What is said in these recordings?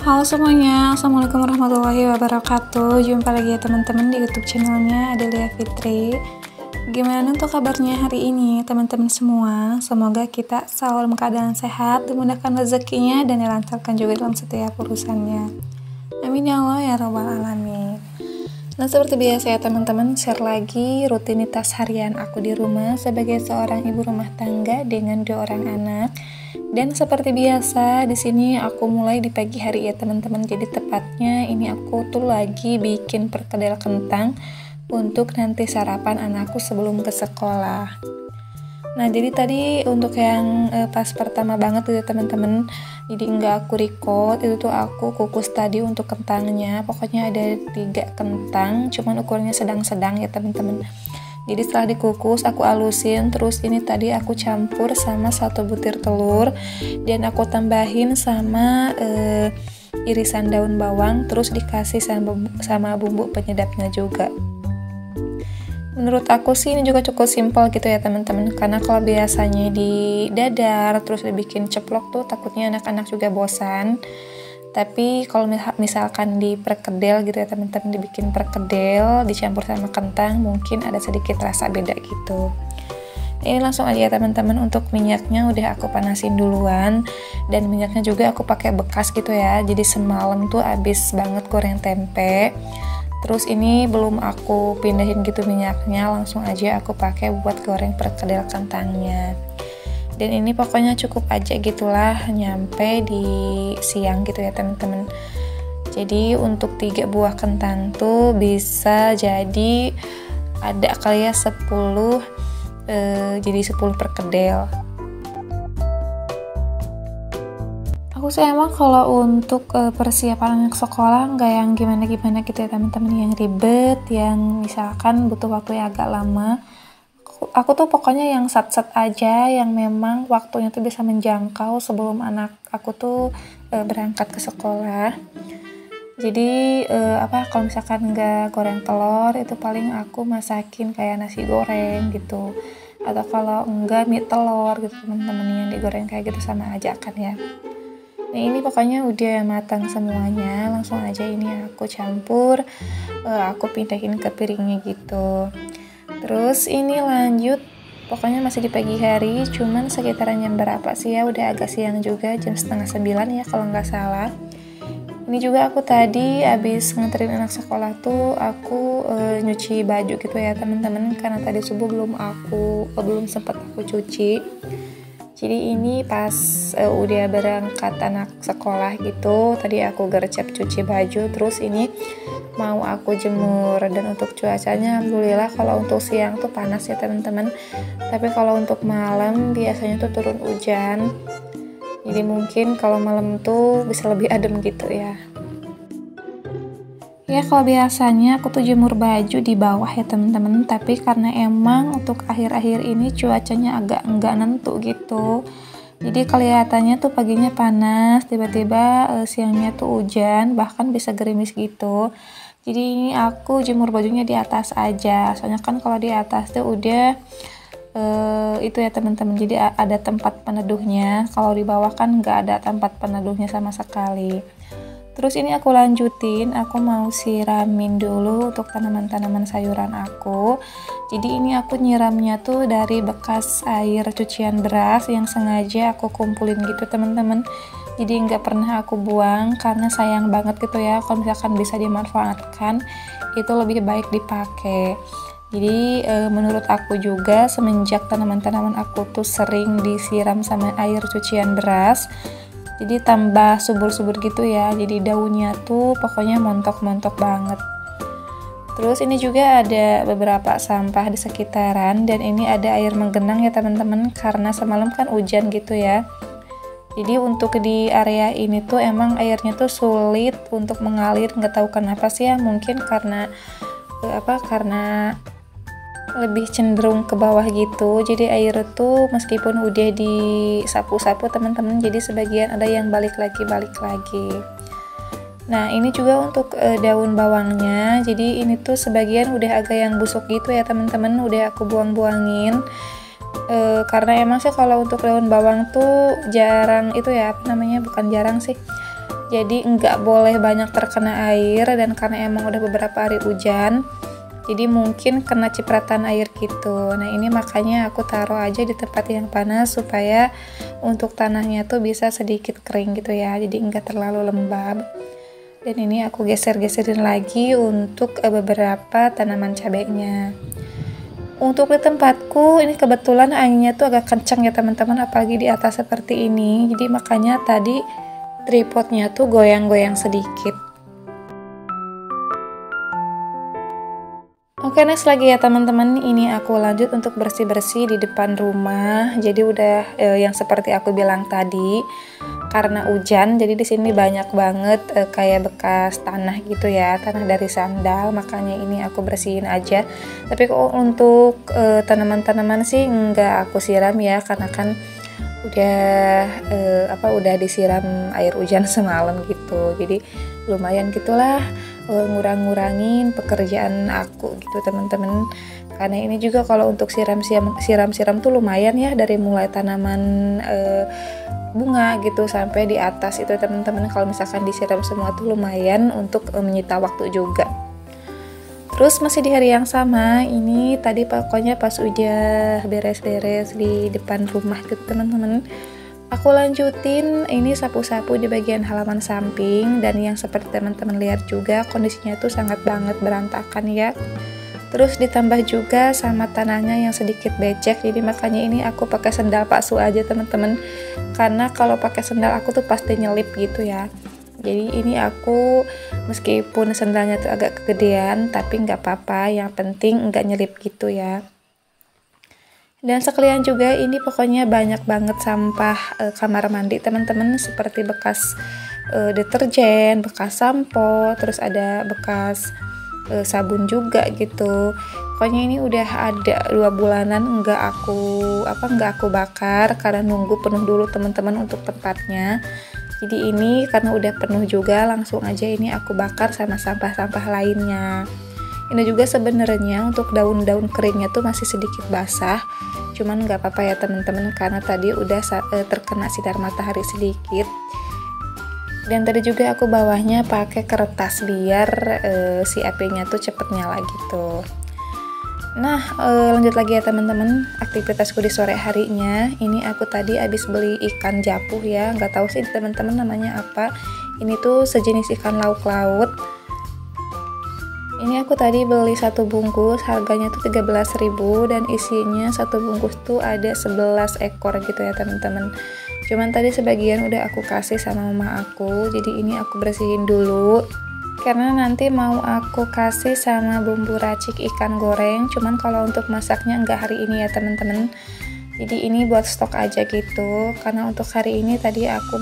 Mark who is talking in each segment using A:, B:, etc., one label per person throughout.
A: Halo semuanya, Assalamualaikum warahmatullahi wabarakatuh. Jumpa lagi ya teman-teman di YouTube channelnya Adelia Fitri. Gimana untuk kabarnya hari ini teman-teman semua? Semoga kita selalu dalam keadaan sehat, dimudahkan rezekinya dan dilancarkan juga dalam setiap urusannya. Amin ya Allah ya rabbal alamin. Nah, seperti biasa ya teman-teman, share lagi rutinitas harian aku di rumah sebagai seorang ibu rumah tangga dengan 2 orang anak. Dan seperti biasa, di sini aku mulai di pagi hari ya teman-teman. Jadi tepatnya ini aku tuh lagi bikin perkedel kentang untuk nanti sarapan anakku sebelum ke sekolah. Nah, jadi tadi untuk yang pas pertama banget tuh ya teman-teman, jadi enggak aku record, itu tuh aku kukus tadi untuk kentangnya. Pokoknya ada 3 kentang, cuman ukurannya sedang-sedang ya teman-teman. Jadi setelah dikukus aku alusin, terus ini tadi aku campur sama 1 butir telur dan aku tambahin sama irisan daun bawang, terus dikasih sama bumbu penyedapnya juga. Menurut aku sih ini juga cukup simpel gitu ya teman-teman, karena kalau biasanya di dadar terus dibikin ceplok tuh takutnya anak-anak juga bosan. Tapi kalau misalkan di perkedel gitu ya teman-teman, dibikin perkedel dicampur sama kentang, mungkin ada sedikit rasa beda gitu. Ini langsung aja ya teman-teman, untuk minyaknya udah aku panasin duluan, dan minyaknya juga aku pakai bekas gitu ya. Jadi semalam tuh abis banget goreng tempe. Terus ini belum aku pindahin gitu minyaknya, langsung aja aku pakai buat goreng perkedel kentangnya. Dan ini pokoknya cukup aja gitulah, nyampe di siang gitu ya teman-teman. Jadi untuk 3 buah kentang tuh bisa jadi ada kali ya 10, jadi 10 perkedel. Aku sih emang kalau untuk persiapan anak sekolah nggak yang gimana-gimana gitu ya teman-teman, yang ribet, yang misalkan butuh waktu yang agak lama. Aku tuh pokoknya yang sat-sat aja, yang memang waktunya tuh bisa menjangkau sebelum anak aku tuh berangkat ke sekolah. Jadi kalau misalkan nggak goreng telur, itu paling aku masakin kayak nasi goreng gitu, atau kalau enggak mie telur gitu teman-teman, yang digoreng kayak gitu sama aja kan ya. Nah, ini pokoknya udah matang semuanya, langsung aja ini aku campur, aku pindahin ke piringnya gitu. Terus ini lanjut, pokoknya masih di pagi hari, cuman sekitaran jam berapa sih ya, udah agak siang juga, jam 8:30 ya kalau nggak salah. Ini juga aku tadi abis nganterin anak sekolah tuh aku nyuci baju gitu ya teman-teman, karena tadi subuh belum sempat aku cuci. Jadi ini pas udah berangkat anak sekolah gitu, tadi aku gercep cuci baju, terus ini mau aku jemur. Dan untuk cuacanya alhamdulillah kalau untuk siang tuh panas ya teman-teman, tapi kalau untuk malam biasanya tuh turun hujan, jadi mungkin kalau malam tuh bisa lebih adem gitu ya. Ya, kalau biasanya aku tuh jemur baju di bawah ya teman-teman, tapi karena emang untuk akhir-akhir ini cuacanya agak enggak nentu gitu, jadi kelihatannya tuh paginya panas, tiba-tiba siangnya tuh hujan, bahkan bisa gerimis gitu. Jadi ini aku jemur bajunya di atas aja, soalnya kan kalau di atas tuh udah itu ya teman-teman, jadi ada tempat peneduhnya. Kalau di bawah kan nggak ada tempat peneduhnya sama sekali. Terus ini aku lanjutin, aku mau siramin dulu untuk tanaman-tanaman sayuran aku. Jadi ini aku nyiramnya tuh dari bekas air cucian beras yang sengaja aku kumpulin gitu teman-teman. Jadi nggak pernah aku buang karena sayang banget gitu ya, kalau misalkan bisa dimanfaatkan itu lebih baik dipakai. Jadi menurut aku juga semenjak tanaman-tanaman aku tuh sering disiram sama air cucian beras, jadi tambah subur-subur gitu ya, jadi daunnya tuh pokoknya montok-montok banget. Terus ini juga ada beberapa sampah di sekitaran, dan ini ada air menggenang ya teman-teman, karena semalam kan hujan gitu ya. Jadi untuk di area ini tuh emang airnya tuh sulit untuk mengalir, nggak tahu kenapa sih ya, mungkin karena karena lebih cenderung ke bawah gitu. Jadi air tuh meskipun udah disapu-sapu teman-teman, jadi sebagian ada yang balik lagi. Nah, ini juga untuk daun bawangnya. Jadi ini tuh sebagian udah agak yang busuk gitu ya teman-teman, udah aku buang-buangin. Karena emang sih kalau untuk daun bawang tuh jarang itu ya, bukan jarang sih, jadi nggak boleh banyak terkena air, dan karena emang udah beberapa hari hujan jadi mungkin kena cipratan air gitu. Nah ini makanya aku taruh aja di tempat yang panas supaya untuk tanahnya tuh bisa sedikit kering gitu ya, jadi nggak terlalu lembab. Dan ini aku geser-geserin lagi untuk beberapa tanaman cabenya. Untuk di tempatku ini kebetulan anginnya tuh agak kencang ya teman-teman, apalagi di atas seperti ini, jadi makanya tadi tripodnya tuh goyang-goyang sedikit. Oke, next lagi ya teman-teman, ini aku lanjut untuk bersih-bersih di depan rumah. Jadi udah yang seperti aku bilang tadi, karena hujan jadi di sini banyak banget kayak bekas tanah gitu ya, tanah dari sandal, makanya ini aku bersihin aja. Tapi kok untuk tanaman-tanaman sih nggak aku siram ya, karena kan udah disiram air hujan semalam gitu. Jadi lumayan gitulah ngurang-ngurangin pekerjaan aku gitu teman-teman. Karena ini juga kalau untuk siram-siram tuh lumayan ya, dari mulai tanaman bunga gitu sampai di atas itu teman-teman. Kalau misalkan disiram semua tuh lumayan untuk menyita waktu juga. Terus masih di hari yang sama, ini tadi pokoknya pas udah beres-beres di depan rumah gitu teman-teman, aku lanjutin ini sapu-sapu di bagian halaman samping, dan yang seperti teman-teman lihat juga kondisinya tuh sangat banget berantakan ya. Terus ditambah juga sama tanahnya yang sedikit becek, jadi makanya ini aku pakai sendal palsu aja teman-teman, karena kalau pakai sendal aku tuh pasti nyelip gitu ya. Jadi ini aku meskipun sendalnya tuh agak kegedean tapi nggak apa-apa, yang penting nggak nyelip gitu ya. Dan sekalian juga ini pokoknya banyak banget sampah kamar mandi teman-teman, seperti bekas deterjen, bekas sampo, terus ada bekas sabun juga gitu. Pokoknya ini udah ada 2 bulanan nggak aku bakar karena nunggu penuh dulu teman-teman untuk tempatnya. Jadi ini karena udah penuh juga, langsung aja ini aku bakar sama sampah-sampah lainnya. Ini juga sebenarnya untuk daun-daun keringnya tuh masih sedikit basah, cuman nggak apa-apa ya teman-teman, karena tadi udah terkena sinar matahari sedikit. Dan tadi juga aku bawahnya pakai kertas biar si apinya tuh cepet nyala gitu. Nah lanjut lagi ya teman-teman, aktivitasku di sore harinya. Ini aku tadi habis beli ikan japuh ya, nggak tahu sih teman-teman namanya apa. Ini tuh sejenis ikan lauk laut. Ini aku tadi beli 1 bungkus, harganya tuh 13.000, dan isinya 1 bungkus tuh ada 11 ekor gitu ya teman-teman. Cuman tadi sebagian udah aku kasih sama mama aku, jadi ini aku bersihin dulu karena nanti mau aku kasih sama bumbu racik ikan goreng. Cuman kalau untuk masaknya enggak hari ini ya teman-teman, jadi ini buat stok aja gitu. Karena untuk hari ini tadi aku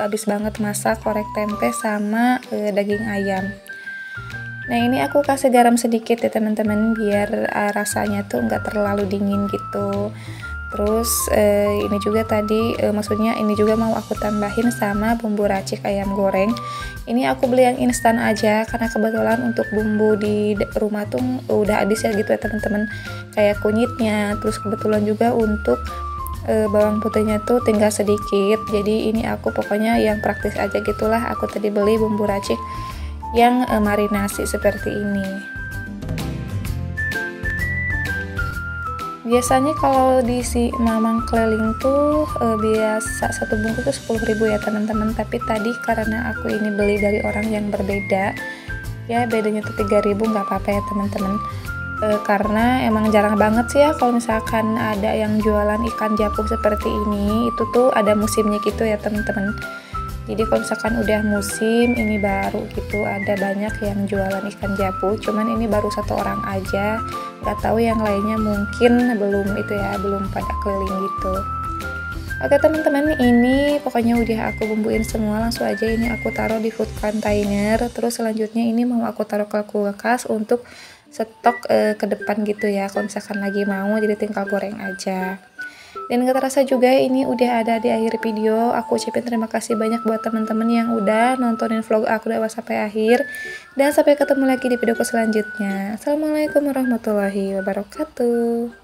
A: habis banget masak korek tempe sama daging ayam. Nah ini aku kasih garam sedikit ya teman-teman, biar rasanya tuh enggak terlalu dingin gitu. Terus ini juga tadi maksudnya ini juga mau aku tambahin sama bumbu racik ayam goreng. Ini aku beli yang instan aja karena kebetulan untuk bumbu di rumah tuh udah habis ya gitu ya teman-teman, kayak kunyitnya. Terus kebetulan juga untuk bawang putihnya tuh tinggal sedikit, jadi ini aku pokoknya yang praktis aja gitulah. Aku tadi beli bumbu racik yang marinasi seperti ini. Biasanya kalau di si Mamang Keliling tuh biasa 1 bungkus tuh 10.000 ya teman-teman, tapi tadi karena aku ini beli dari orang yang berbeda ya, bedanya tuh 3.000, nggak apa-apa ya teman-teman. Karena emang jarang banget sih ya kalau misalkan ada yang jualan ikan japuh seperti ini, itu tuh ada musimnya gitu ya teman-teman. Jadi kalau misalkan udah musim ini baru gitu ada banyak yang jualan ikan japuh, cuman ini baru 1 orang aja, nggak tahu yang lainnya mungkin belum pada keliling gitu. Oke teman-teman, ini pokoknya udah aku bumbuin semua, langsung aja ini aku taruh di food container. Terus selanjutnya ini mau aku taruh ke kulkas untuk stok ke depan gitu ya, kalau misalkan lagi mau, jadi tinggal goreng aja. Dan gak terasa juga ini udah ada di akhir video. Aku ucapin terima kasih banyak buat teman-teman yang udah nontonin vlog aku dari awal sampai akhir. Dan sampai ketemu lagi di videoku selanjutnya. Assalamualaikum warahmatullahi wabarakatuh.